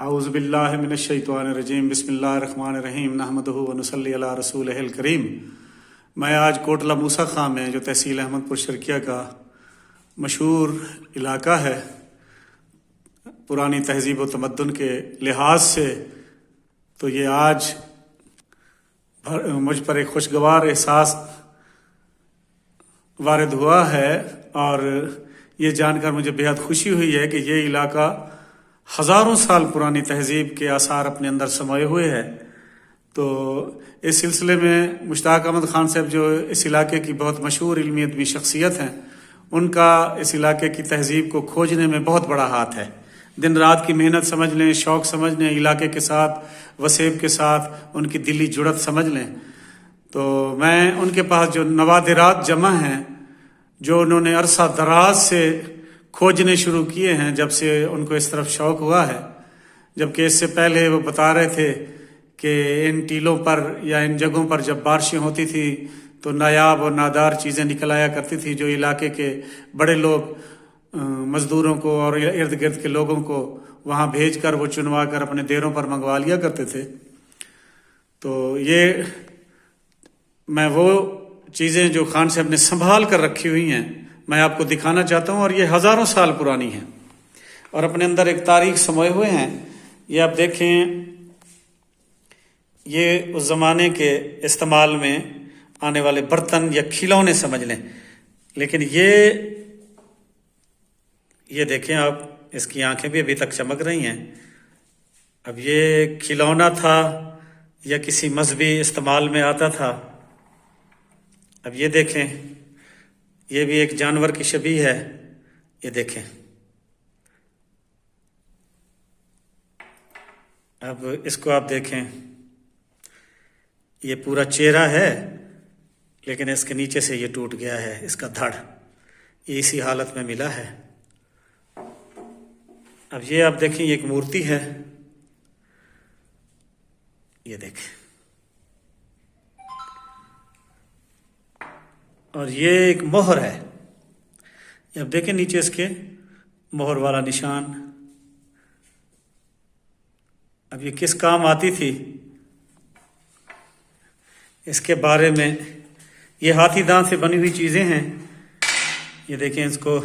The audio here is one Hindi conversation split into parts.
आउज़ुबिल्लाहि मिनश्शैतानिर्रजीम बिस्मिल्लाहिर्रहमानिर्रहीम नहमदुहु व नुसल्ली अला रसूलिहिल करीम। मैं आज कोटला मूसा खां में, जो तहसील अहमदपुर शर्किया का मशहूर इलाका है पुरानी तहजीब व तमद्दुन के लिहाज से, तो ये आज मुझ पर एक खुशगवार एहसास वारिद हुआ है और ये जानकर मुझे बेहद खुशी हुई है कि ये इलाका हज़ारों साल पुरानी तहजीब के आसार अपने अंदर समाये हुए है। तो इस सिलसिले में मुश्ताक अहमद खान साहब, जो इस इलाके की बहुत मशहूर इल्मी अदबी शख्सियत हैं, उनका इस इलाके की तहजीब को खोजने में बहुत बड़ा हाथ है। दिन रात की मेहनत समझ लें, शौक़ समझ लें, इलाके के साथ वसेब के साथ उनकी दिली जुड़त समझ लें। तो मैं उनके पास जो नवादिरात जमा हैं, जो उन्होंने अरसा दराज से खोजने शुरू किए हैं, जब से उनको इस तरफ शौक़ हुआ है, जबकि इससे पहले वो बता रहे थे कि इन टीलों पर या इन जगहों पर जब बारिशें होती थी तो नायाब और नादार चीज़ें निकल आया करती थी, जो इलाके के बड़े लोग मज़दूरों को और इर्द गिर्द के लोगों को वहाँ भेज कर वो चुनवा कर अपने देरों पर मंगवा लिया करते थे। तो ये मैं वो चीज़ें जो खान साहब ने संभाल कर रखी हुई हैं, मैं आपको दिखाना चाहता हूँ। और ये हज़ारों साल पुरानी हैं और अपने अंदर एक तारीख समाये हुए हैं। ये आप देखें, ये उस ज़माने के इस्तेमाल में आने वाले बर्तन या खिलौने समझ लें। लेकिन ये देखें आप, इसकी आंखें भी अभी तक चमक रही हैं। अब ये खिलौना था या किसी मजहबी इस्तेमाल में आता था। अब ये देखें, ये भी एक जानवर की शबीह है। ये देखें, अब इसको आप देखें, ये पूरा चेहरा है लेकिन इसके नीचे से ये टूट गया है, इसका धड़ ये इसी हालत में मिला है। अब ये आप देखें, ये एक मूर्ति है, ये देखें, और ये एक मोहर है। अब देखें नीचे इसके मोहर वाला निशान। अब ये किस काम आती थी, इसके बारे में, ये हाथी दांत से बनी हुई चीज़ें हैं। ये देखें इसको,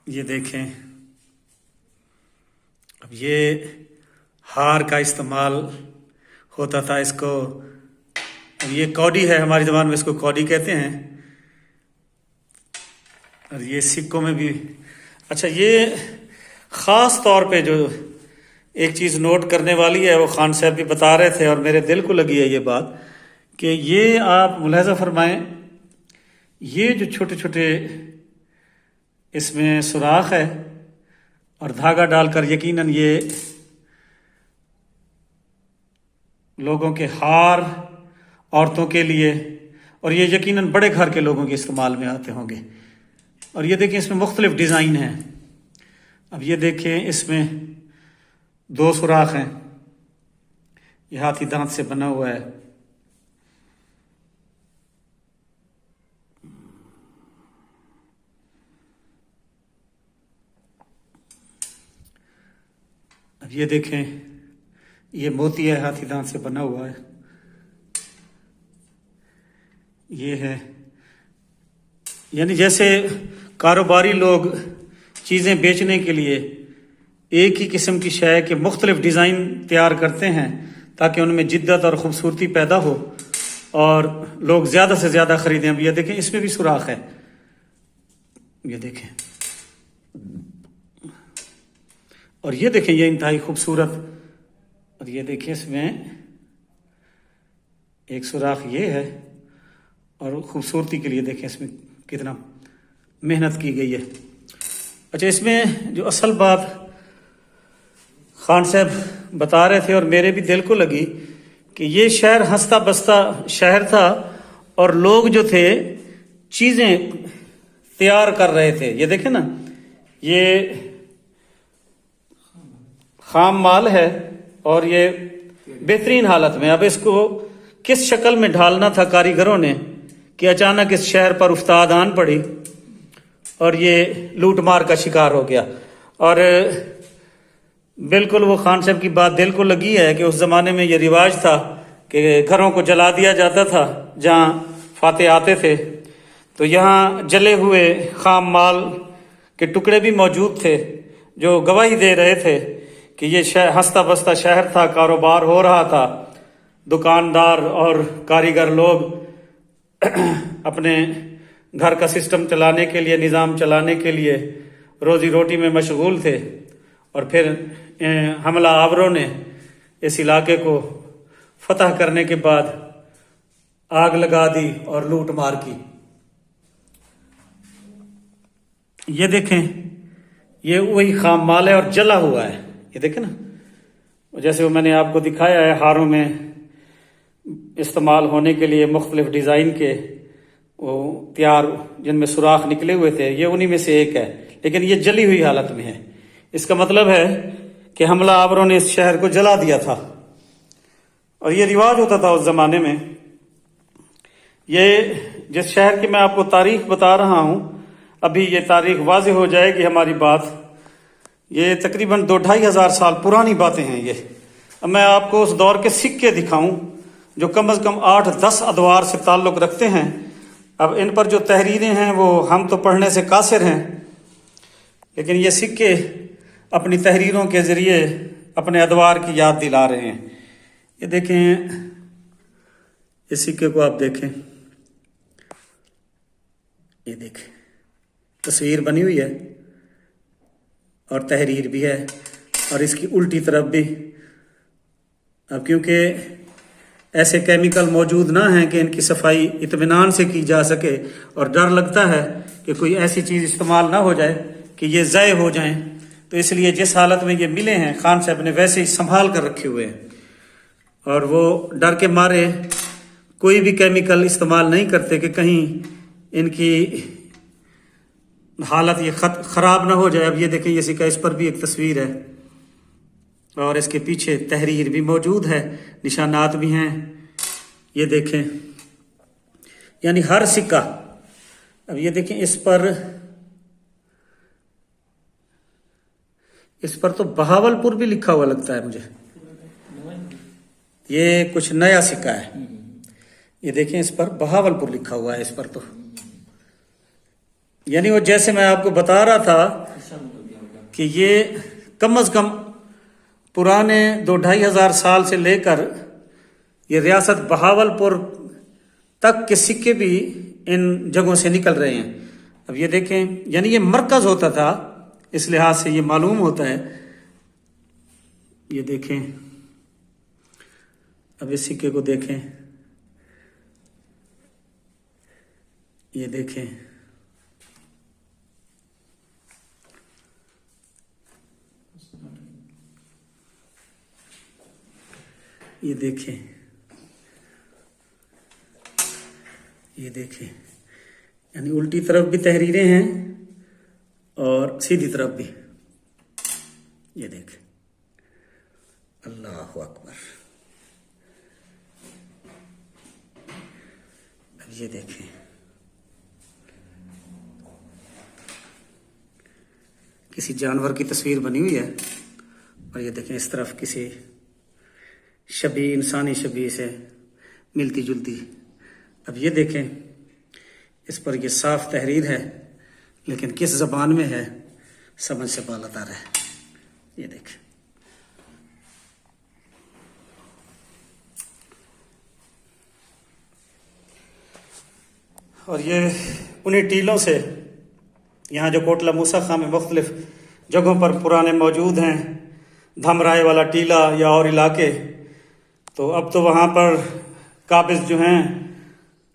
ये देखें। अब ये हार का इस्तेमाल होता था इसको। अब ये कौडी है, हमारी ज़बान में इसको कौडी कहते हैं। और ये सिक्कों में भी। अच्छा, ये ख़ास तौर पे जो एक चीज़ नोट करने वाली है, वो खान साहब भी बता रहे थे और मेरे दिल को लगी है ये बात, कि ये आप मुलाहिज़ा फरमाएं, ये जो छोटे छोटे इसमें सुराख है और धागा डालकर, यकीनन ये लोगों के हार, औरतों के लिए, और ये यकीनन बड़े घर के लोगों के इस्तेमाल में आते होंगे। और ये देखें, इसमें मुख्तलिफ डिज़ाइन हैं। अब ये देखें, इसमें 2 सुराख हैं, ये हाथी दांत से बना हुआ है। अब ये देखें, ये मोती है, हाथी दांत से बना हुआ है। ये है, यानी जैसे कारोबारी लोग चीज़ें बेचने के लिए एक ही किस्म की शय के मुख्तलिफ डिज़ाइन तैयार करते हैं ताकि उनमें जिद्दत और ख़ूबसूरती पैदा हो और लोग ज़्यादा से ज़्यादा ख़रीदें। अब ये देखें, इसमें भी सुराख है, ये देखें। और ये देखें, ये इंतहाई खूबसूरत। और ये देखें, इसमें एक सुराख ये है, और खूबसूरती के लिए देखें इसमें कितना मेहनत की गई है। अच्छा, इसमें जो असल बात खान साहब बता रहे थे और मेरे भी दिल को लगी, कि ये शहर हंसता बसता शहर था और लोग जो थे चीज़ें तैयार कर रहे थे। ये देखें ना, ये खाम माल है और ये बेहतरीन हालत में। अब इसको किस शक्ल में ढालना था कारीगरों ने कि अचानक इस शहर पर उफ्ताद आन पड़ी और ये लूट मार का शिकार हो गया। और बिल्कुल वो खान साहब की बात दिल को लगी है कि उस ज़माने में ये रिवाज था कि घरों को जला दिया जाता था जहाँ फाते आते थे। तो यहाँ जले हुए खाम माल के टुकड़े भी मौजूद थे जो गवाही दे रहे थे कि ये हंसता बसता शहर था, कारोबार हो रहा था, दुकानदार और कारीगर लोग अपने घर का सिस्टम चलाने के लिए, निज़ाम चलाने के लिए रोजी रोटी में मशगूल थे। और फिर हमला आवरों ने इस इलाके को फतह करने के बाद आग लगा दी और लूट मार की। ये देखें, ये वही खाम माल है और जला हुआ है। ये देखें ना, जैसे वो मैंने आपको दिखाया है हारों में इस्तेमाल होने के लिए मुख्तलिफ डिज़ाइन के वो तैयार जिनमें सुराख निकले हुए थे, ये उन्हीं में से एक है, लेकिन ये जली हुई हालत में है। इसका मतलब है कि हमला आवरों ने इस शहर को जला दिया था। और ये रिवाज होता था उस जमाने में। ये जिस शहर की मैं आपको तारीख बता रहा हूं, अभी ये तारीख वाज़े हो जाएगी हमारी बात, ये तकरीबन 2-2.5 हज़ार साल पुरानी बातें हैं ये। अब मैं आपको उस दौर के सिक्के दिखाऊं जो कम से कम 8-10 अदवार से ताल्लुक़ रखते हैं। अब इन पर जो तहरीरें हैं वो हम तो पढ़ने से कासिर हैं, लेकिन ये सिक्के अपनी तहरीरों के ज़रिए अपने अदवार की याद दिला रहे हैं। ये देखें, इस सिक्के को आप देखें, ये देखें, तस्वीर बनी हुई है और तहरीर भी है और इसकी उल्टी तरफ भी। अब क्योंकि ऐसे केमिकल मौजूद ना हैं कि इनकी सफाई इत्मीनान से की जा सके और डर लगता है कि कोई ऐसी चीज़ इस्तेमाल ना हो जाए कि ये ज़ाय हो जाएं, तो इसलिए जिस हालत में ये मिले हैं खान साहब ने वैसे ही संभाल कर रखे हुए हैं। और वो डर के मारे कोई भी केमिकल इस्तेमाल नहीं करते कि कहीं इनकी हालत ये ख़राब ना हो जाए। अब ये देखें, ये सिक्का, इस पर भी एक तस्वीर है और इसके पीछे तहरीर भी मौजूद है, निशानात भी हैं। ये देखें, यानी हर सिक्का। अब ये देखें, इस पर तो बहावलपुर भी लिखा हुआ लगता है मुझे। ये कुछ नया सिक्का है। ये देखें, इस पर बहावलपुर लिखा हुआ है इस पर तो। यानी वो जैसे मैं आपको बता रहा था कि ये कम से कम पुराने 2-2.5 हज़ार साल से लेकर ये रियासत बहावलपुर तक के सिक्के भी इन जगहों से निकल रहे हैं। अब ये देखें, यानी ये मरकज होता था, इस लिहाज से ये मालूम होता है। ये देखें, अब इस सिक्के को देखें, ये देखें, ये देखें, ये देखें, यानी उल्टी तरफ भी तहरीरें हैं और सीधी तरफ भी। ये देखें, अल्लाहु अकबर। अब ये देखें, किसी जानवर की तस्वीर बनी हुई है और ये देखें, इस तरफ किसी शबी, इंसानी शबी से मिलती जुलती। अब ये देखें, इस पर ये साफ तहरीर है, लेकिन किस ज़बान में है समझ से बालता है। ये देखें, और ये उन्हीं टीलों से, यहाँ जो कोटला मूसा खां में मुख्तलिफ जगहों पर पुराने मौजूद हैं, धमराए वाला टीला या और इलाके, तो अब तो वहाँ पर काबिज जो हैं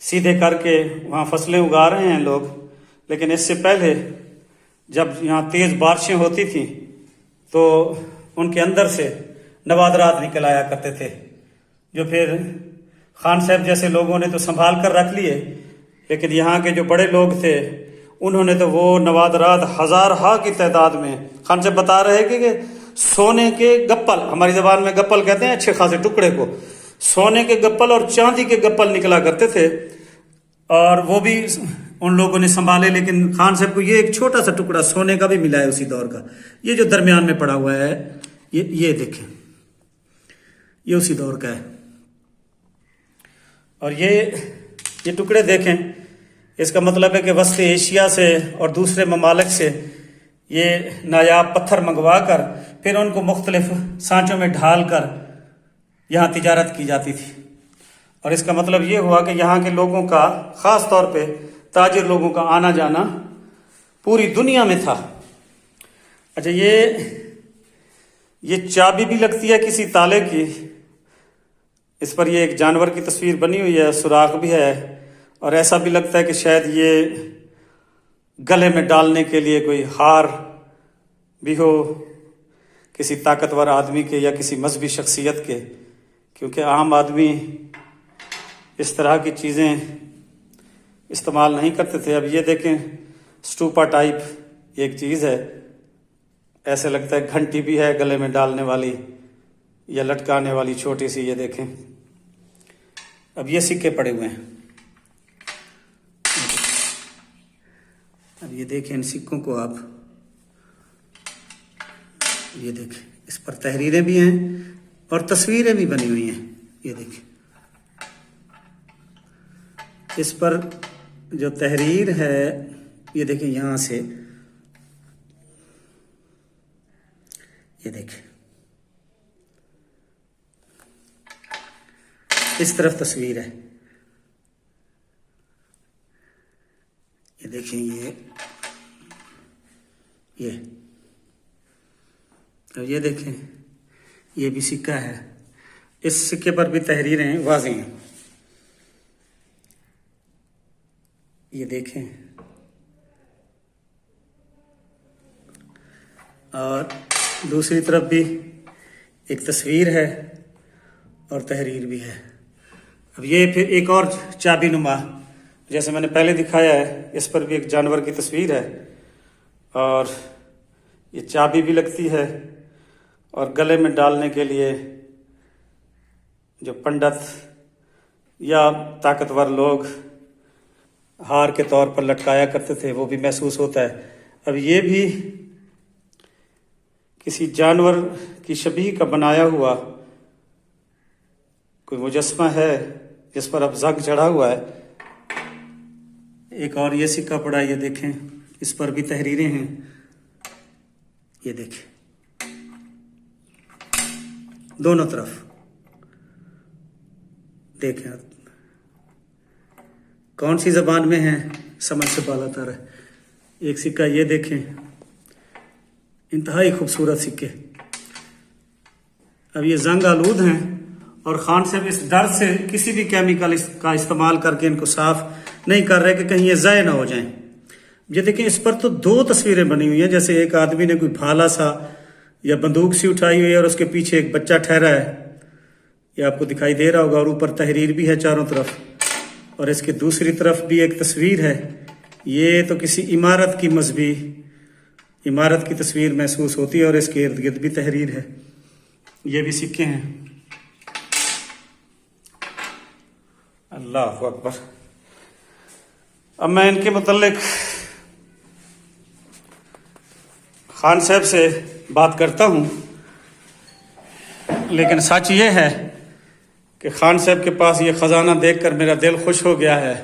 सीधे करके वहाँ फसलें उगा रहे हैं लोग। लेकिन इससे पहले जब यहाँ तेज़ बारिशें होती थी तो उनके अंदर से नवादरात निकल आया करते थे, जो फिर खान साहब जैसे लोगों ने तो संभाल कर रख लिए, लेकिन यहाँ के जो बड़े लोग थे उन्होंने तो वो नवादरात हज़ार की तादाद में, खान साहब बता रहे कि सोने के गप्पल, हमारी ज़बान में गप्पल कहते हैं अच्छे खासे टुकड़े को, सोने के गप्पल और चांदी के गप्पल निकला करते थे। और वो भी उन लोगों ने संभाले, लेकिन खान साहब को ये एक छोटा सा टुकड़ा सोने का भी मिला है उसी दौर का। ये जो दरमियान में पड़ा हुआ है, ये देखें, ये उसी दौर का है। और ये टुकड़े देखें, इसका मतलब है कि वस्त एशिया से और दूसरे ममालिक से ये नायाब पत्थर मंगवा कर फिर उनको मुख्तलिफ सांचों में ढाल कर यहाँ तिजारत की जाती थी। और इसका मतलब ये हुआ कि यहाँ के लोगों का, ख़ास तौर पे ताजिर लोगों का आना जाना पूरी दुनिया में था। अच्छा, ये चाबी भी लगती है किसी ताले की। इस पर ये एक जानवर की तस्वीर बनी हुई है, सुराख भी है, और ऐसा भी लगता है कि शायद ये गले में डालने के लिए कोई हार भी हो किसी ताकतवर आदमी के या किसी मजहबी शख्सियत के, क्योंकि आम आदमी इस तरह की चीज़ें इस्तेमाल नहीं करते थे। अब ये देखें, स्टूपा टाइप एक चीज़ है, ऐसे लगता है घंटी भी है गले में डालने वाली या लटकाने वाली छोटी सी। ये देखें, अब ये सिक्के पड़े हुए हैं। अब ये देखें इन सिक्कों को आप, ये देखें, इस पर तहरीरें भी हैं और तस्वीरें भी बनी हुई हैं। ये देखें, इस पर जो तहरीर है, ये देखें, यहाँ से ये देखें, इस तरफ तस्वीर है। ये देखें, ये और ये देखें, ये भी सिक्का है। इस सिक्के पर भी तहरीरें वाज़ेह हैं। ये देखें, और दूसरी तरफ भी एक तस्वीर है और तहरीर भी है। अब ये फिर एक और चाबी नुमा, जैसे मैंने पहले दिखाया है, इस पर भी एक जानवर की तस्वीर है और ये चाबी भी लगती है। और गले में डालने के लिए जो पंडित या ताकतवर लोग हार के तौर पर लटकाया करते थे, वो भी महसूस होता है। अब ये भी किसी जानवर की शबीह का बनाया हुआ कोई मुजस्मा है जिस पर अब जंग चढ़ा हुआ है। एक और ये सिक्का पड़ा है, ये देखें, इस पर भी तहरीरें हैं। ये देखें, दोनों तरफ देखें, कौन सी जबान में है समझ से बाला तर है। एक सिक्का ये देखें, इंतहाई खूबसूरत सिक्के। अब ये जंग आलूद हैं और खान साहब इस डर से किसी भी केमिकल का इस्तेमाल करके इनको साफ नहीं कर रहे कि कहीं ये ज़ाय ना हो जाएं। ये देखें, इस पर तो दो तस्वीरें बनी हुई हैं, जैसे एक आदमी ने कोई भाला सा या बंदूक सी उठाई हुई है और उसके पीछे एक बच्चा ठहरा है, ये आपको दिखाई दे रहा होगा। और ऊपर तहरीर भी है चारों तरफ, और इसके दूसरी तरफ भी एक तस्वीर है। ये तो किसी इमारत की, मजहबी इमारत की तस्वीर महसूस होती है, और इसके इर्द गिर्द भी तहरीर है। ये भी सिक्के हैं। अल्लाह अकबर। अब मैं इनके मुतल्लिक खान साहब से बात करता हूँ, लेकिन सच ये है कि खान साहब के पास ये ख़जाना देखकर मेरा दिल खुश हो गया है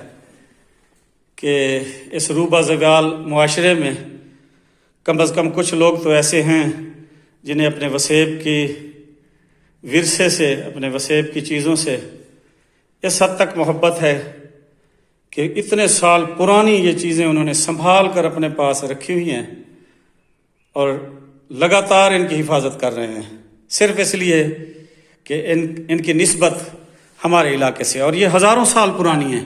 कि इस रूबा ज़वाल मुआशरे में कम अज़ कम कुछ लोग तो ऐसे हैं जिन्हें अपने वसेब की विरसे से, अपने वसेब की चीज़ों से इस हद तक मोहब्बत है कि इतने साल पुरानी ये चीज़ें उन्होंने संभाल कर अपने पास रखी हुई हैं और लगातार इनकी हिफाजत कर रहे हैं, सिर्फ इसलिए कि इनकी निस्बत हमारे इलाके से, और ये हज़ारों साल पुरानी है।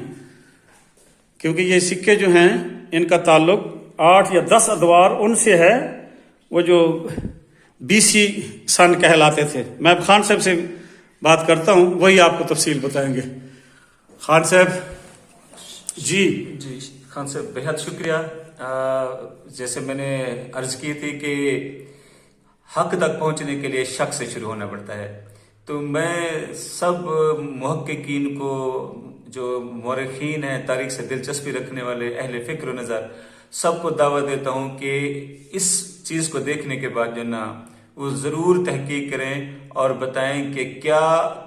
क्योंकि ये सिक्के जो हैं, इनका ताल्लुक 8 या 10 अदवार उनसे है, वो जो BC सन कहलाते थे। मैं अब खान साहब से बात करता हूँ, वही आपको तफसील बताएंगे। खान साहब जी। खान साहब, बेहद शुक्रिया। जैसे मैंने अर्ज की थी कि हक तक पहुंचने के लिए शक से शुरू होना पड़ता है, तो मैं सब मुहक्किकीन को, जो मौरखीन हैं, तारीख से दिलचस्पी रखने वाले अहले फिक्र नज़र, सबको दावत देता हूँ कि इस चीज़ को देखने के बाद जो ना वो ज़रूर तहकीक करें और बताएं कि क्या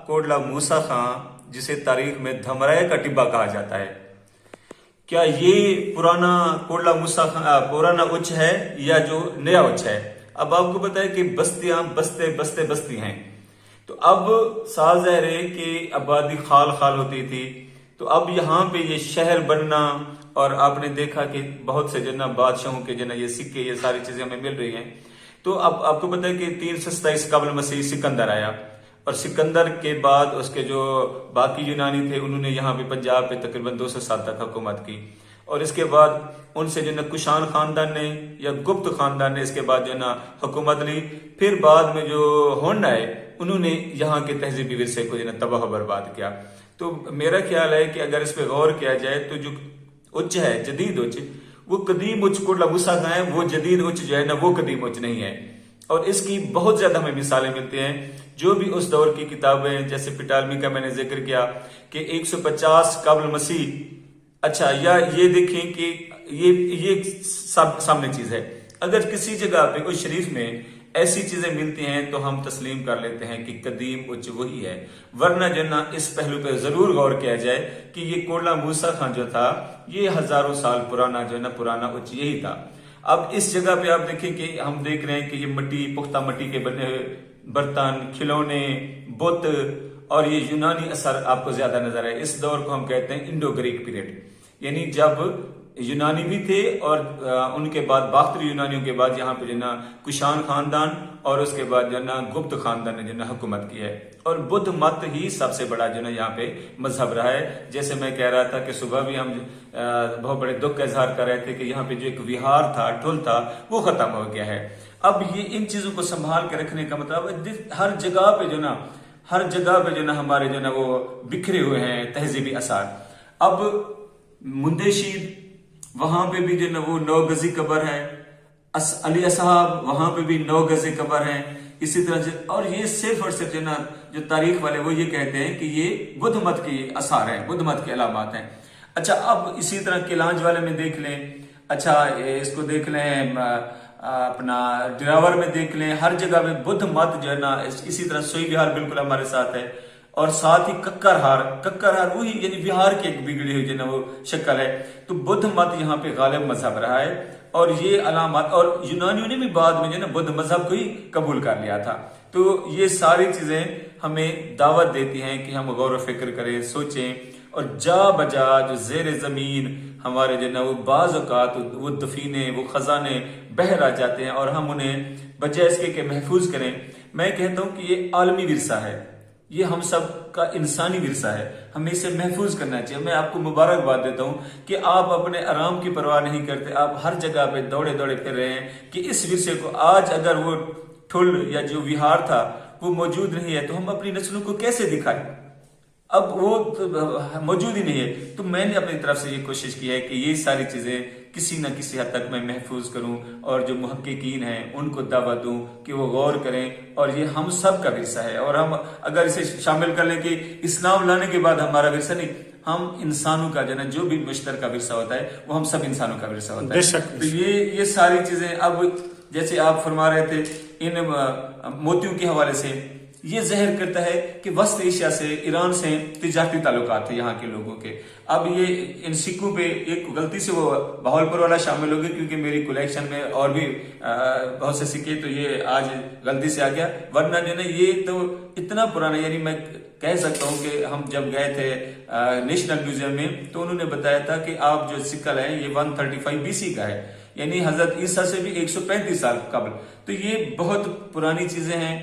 कोटला मूसा खां, जिसे तारीख में धमराए का टिब्बा कहा जाता है, क्या ये पुराना कोटला मूसा खां पुराना उच्च है या जो नया उच्च है। अब आपको पता है कि बस्तियां बस्ती हैं, तो अब साल ज़ाहिर है कि आबादी खाल खाल होती थी, तो अब यहाँ पे ये शहर बनना, और आपने देखा कि बहुत से जना बादशाहों के जना ये सिक्के, ये सारी चीजें हमें मिल रही हैं। तो अब आपको पता है कि 327 कबल मसीह सिकंदर आया, और सिकंदर के बाद उसके जो बाकी यूनानी थे उन्होंने यहाँ पे पंजाब पे तकरीबन 200 साल तक हुकूमत की, और इसके बाद उनसे जो ना कुशान खानदान ने या गुप्त खानदान ने इसके बाद जो ना हुकूमत ली। फिर बाद में जो होंड आए उन्होंने यहाँ के तहजीबी विरसे को जो ना तबाह बर्बाद किया। तो मेरा ख्याल है कि अगर इस पे गौर किया जाए तो जो उच्च है, जदीद उच्च, वो कदीम उच्च कोटला मूसा खां है, वो जदीद उच्च जो है ना वो कदीम उच्च नहीं है। और इसकी बहुत ज्यादा हमें मिसालें मिलती हैं, जो भी उस दौर की किताबें, जैसे पिटालमी का मैंने जिक्र किया कि 150 कबल मसीह। अच्छा, या ये देखें कि ये सामने चीज है, अगर किसी जगह पे कोई शरीफ में ऐसी चीजें मिलती हैं तो हम तस्लीम कर लेते हैं कि कदीम उच्च वही है, वरना जो ना इस पहलू पे जरूर गौर किया जाए कि ये कोटला मूसा खां जो था ये हजारों साल पुराना जो है ना पुराना उच्च यही था। अब इस जगह पे आप देखें कि हम देख रहे हैं कि ये मिट्टी, पुख्ता मिट्टी के बने हुए बर्तन, खिलौने, बुत और ये यूनानी असर आपको ज्यादा नजर आए। इस दौर को हम कहते हैं इंडो ग्रीक पीरियड, यानी जब यूनानी भी थे और उनके बाद बाख्तरी यूनानियों के बाद यहाँ पे जो ना कुशान खानदान और उसके बाद जो ना गुप्त खानदान ने जो ना हुकूमत की है, और बुद्ध मत ही सबसे बड़ा जो ना यहाँ पे मजहब रहा है। जैसे मैं कह रहा था कि सुबह भी हम बहुत बड़े दुख का इजहार कर रहे थे कि यहाँ पे जो एक विहार था, ठुल था, वो खत्म हो गया है। अब ये इन चीजों को संभाल के रखने का मतलब हर जगह पे जो ना हमारे जो ना वो बिखरे हुए हैं तहजीबी असर। अब मुंदेशीर वहां पे भी जो ना वो 9 गजी कबर है, अली असहाब वहां पे भी 9 गजी कबर है, इसी तरह से। और ये सिर्फ और सिर्फ जो ना जो तारीख वाले वो ये कहते हैं कि ये बुद्ध मत के असर है, बुद्ध मत के अलामात हैं। अच्छा, अब इसी तरह किलांज वाले में देख लें, अच्छा इसको देख लें, अपना डिरावर में देख लें, हर जगह में बुद्ध मत जो है ना। इसी तरह सोई विहार बिल्कुल हमारे साथ है, और साथ ही कक्कर हार वही यानी बिहार की एक बिगड़ी हुई जो ना वो शक्ल है। तो बुद्ध मत यहाँ पे गालिब मजहब रहा है, और ये अलामत, और यूनानियों ने भी बाद में जो ना बुद्ध मजहब को ही कबूल कर लिया था। तो ये सारी चीजें हमें दावत देती हैं कि हम गौर फिक्र करें, सोचें, और जा बजा जो जेर जमीन हमारे जो ना वो बाज़ औक़ात वो दफीने, वो खजाने बह आ जाते हैं, और हम उन्हें बजाय इसके के महफूज करें। मैं कहता हूँ कि ये आलमी विरसा है, ये हम सब का इंसानी विरसा है, हमें इसे महफूज करना चाहिए। मैं आपको मुबारकबाद देता हूं कि आप अपने आराम की परवाह नहीं करते, आप हर जगह पे दौड़े दौड़े फिर रहे हैं कि इस विरसे को आज अगर वो ठुल या जो विहार था वो मौजूद नहीं है तो हम अपनी नस्लों को कैसे दिखाएं। अब वो तो मौजूद ही नहीं है। तो मैंने अपनी तरफ से ये कोशिश की है कि ये सारी चीजें किसी न किसी हद तक मैं महफूज करूं, और जो मुहक्किकीन हैं उनको दावत दूं कि वो गौर करें, और ये हम सब का विरसा है। और हम अगर इसे शामिल कर लें कि इस्लाम लाने के बाद हमारा विरसा नहीं, हम इंसानों का जो ना जो भी मुश्तरका विरसा होता है वो हम सब इंसानों का विरसा होता है। तो ये सारी चीजें, अब जैसे आप फरमा रहे थे इन मोतियों के हवाले से, ये ज़हर करता है कि वस्त एशिया से, ईरान से तिजारती ताल्लुकात थे यहाँ के लोगों के। अब ये इन सिक्कों पे एक गलती से वो बहावलपुर वाला शामिल हो गया, क्योंकि मेरी कलेक्शन में और भी बहुत से सिक्के, तो ये आज गलती से आ गया, वरना जो ना ये तो इतना पुराना, यानी मैं कह सकता हूँ कि हम जब गए थे नेशनल म्यूजियम में तो उन्होंने बताया था कि आप जो सिक्का है ये 135 BC का है, यानी हजरत ईसा से भी 135 साल कबल। तो ये बहुत पुरानी चीजें हैं,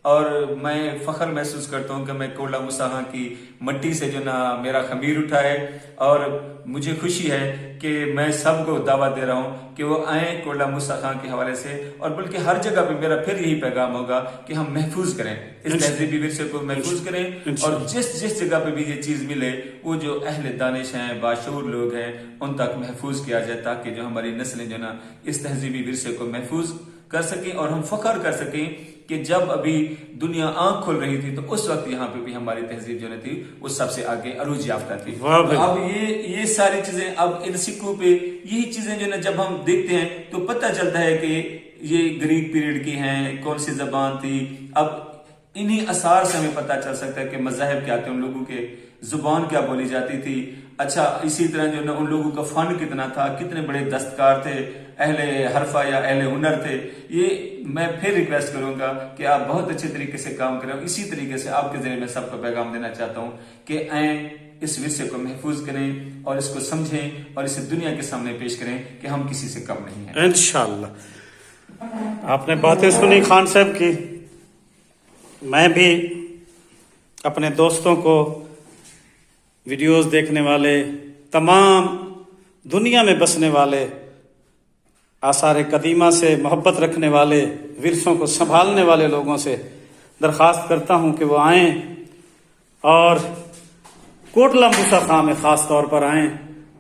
और मैं फख्र महसूस करता हूँ कि मैं कोटला मूसा खां की मट्टी से जो ना मेरा खमीर उठा है, और मुझे खुशी है कि मैं सबको दावत दे रहा हूँ कि वो आए कोटला मूसा खां के हवाले से। और बल्कि हर जगह पे मेरा फिर यही पैगाम होगा कि हम महफूज करें, इस तहजीबी विरसे को महफूज करें, और जिस जगह पे भी ये चीज मिले वो जो अहले दानिश हैं, बाशूर लोग हैं, उन तक महफूज किया जाए, ताकि जो हमारी नस्लें जो ना इस तहजीबी विरसे को महफूज कर सकें, और हम फख्र कर सकें कि जब अभी दुनिया आंख खोल रही थी तो उस वक्त यहाँ पे भी हमारी तहजीब जो थी वो सबसे आगे अरूज याफ्ता थी। वाह भाई। तो अब ये सारी चीजें अब इन सिक्कों पे यही चीजें जो है जब हम देखते हैं तो पता चलता है कि ये ग्रीक पीरियड की हैं, कौन सी जबान थी। अब इन्हीं आसार से हमें पता चल सकता है कि मज़ाहिब क्या थे उन लोगों के, जुबान क्या बोली जाती थी। अच्छा, इसी तरह जो ना उन लोगों का फन कितना था, कितने बड़े दस्तकार थे, अहले हरफा या अहले हुनर थे। ये मैं फिर रिक्वेस्ट करूंगा कि आप बहुत अच्छे तरीके से काम करें। इसी तरीके से आपके जरिए मैं सबको पैगाम देना चाहता हूँ कि आए इस विषय को महफूज करें और इसको समझें और इसे दुनिया के सामने पेश करें कि हम किसी से कम नहीं हैं। इंशाअल्लाह। आपने बातें सुनी खान साहब की। मैं भी अपने दोस्तों को, वीडियोस देखने वाले, तमाम दुनिया में बसने वाले, आसार कदीमा से मोहब्बत रखने वाले, विरसों को संभालने वाले लोगों से दरख्वास्त करता हूं कि वो आएं और कोटला मूसा खां में ख़ास तौर पर आएं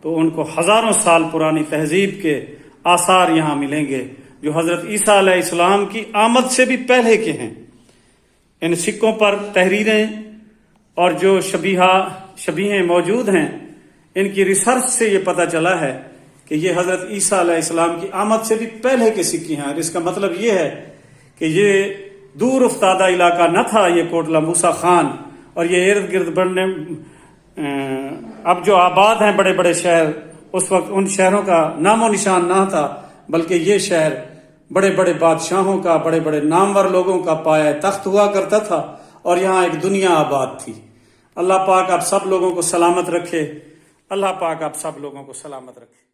तो उनको हज़ारों साल पुरानी तहजीब के आसार यहाँ मिलेंगे जो हज़रत ईसा अलैहिस्सलाम की आमद से भी पहले के हैं। इन सिक्कों पर तहरीरें और जो शबीहें मौजूद हैं, इनकी रिसर्च से ये पता चला है कि ये हज़रत ईसा अलैहिस्सलाम की आमद से भी पहले के सिक्के हैं। और इसका मतलब ये है कि ये दूर उफ्तादा इलाका न था ये कोटला मूसा खान, और ये इर्द गिर्द बढ़ने अब जो आबाद हैं बड़े बड़े शहर, उस वक्त उन शहरों का नामो निशान ना था, बल्कि ये शहर बड़े बड़े बादशाहों का, बड़े बड़े नामवर लोगों का पाया तख्त हुआ करता था और यहाँ एक दुनिया आबाद थी। अल्लाह पाक आप सब लोगों को सलामत रखे। अल्लाह पाक आप सब लोगों को सलामत रखे।